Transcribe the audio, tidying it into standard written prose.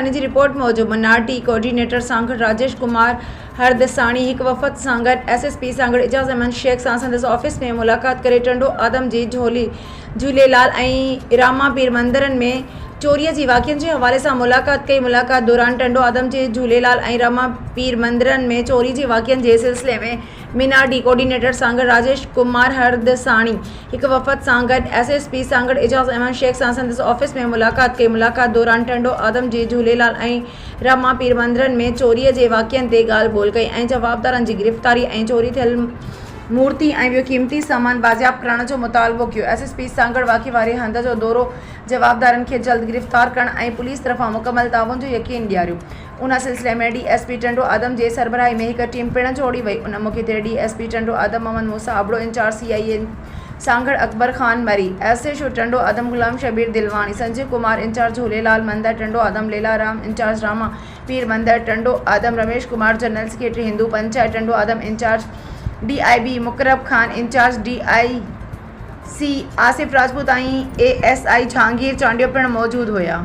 खाने की रिपोर्ट मूजिब मनाटी कोऑर्डिनेटर सांगड़ राजेश कुमार हरदसाणी एक वफ़द सांगड़ SSP सांगड़ एजाज़ अहमद शेख सां संदसि ऑफिस में मुलाक़ात करे टंडो आदम जी झूलेलाल ऐं रामा पीर मंदिरनि में चोरीअ जी वाक़ियनि जे हवाले सां मुलाक़ात कई। मुलाक़ात दौरान टंडो आदम जी झूलेलाल ऐं रामा पीर मंदिरनि में चोरी जी वाक़ियनि जे सिलसिले में मीनाडी कोऑर्डिनेटर सांगड़ राजेश कुमार हरदसाणी एक वफ़द सांगड़ SSP सांगड़ एजाज़ अहमद शेख सां संदसि ऑफिस में मुलाक़ात कई। मुलाक़ात दौरान टंडो आदम जी झूलेलाल ऐं रामा पीर मंदिरनि में चोरीअ जे वाक़ियनि ते ॻाल्हि ॿोल कई ऐं जवाबदारनि जी गिरफ़्तारी ऐं चोरी थियल मूर्ति ऐं ॿियो क़ीमती सामान बाज़ियाब करण जो मुतालबो कयो। SSP सांगड़ वाक़े वारे हंध जो दौरो जवाबदारनि खे जल्द गिरफ़्तार करण ऐं पुलिस तरफ़ां मुकमल ताउन जो यकीन ॾियारियो। उन सिलसिले में DSP टंडो आदम जे सरबराही में हिकु टीम पिणु जोड़ी वई। उन मौक़े ते DSP Tando Adam Mohammad Musa Abro incharge CIA Sanghar Akbar Khan Marri SHO Tando Adam Ghulam Shabbir Dilwani Sanjay Kumar incharge Jhulelal मंदिर टंडो आदम लीलाराम इंचार्ज रामा पीर मंदिर Tando Adam Ramesh Kumar general secretary Hindu panchayat Tando Adam incharge DIB Muqarrab Khan incharge DIC Asif Rajput ऐं ASI जहांगीर चांडियो पिणु मौजूद हुआ।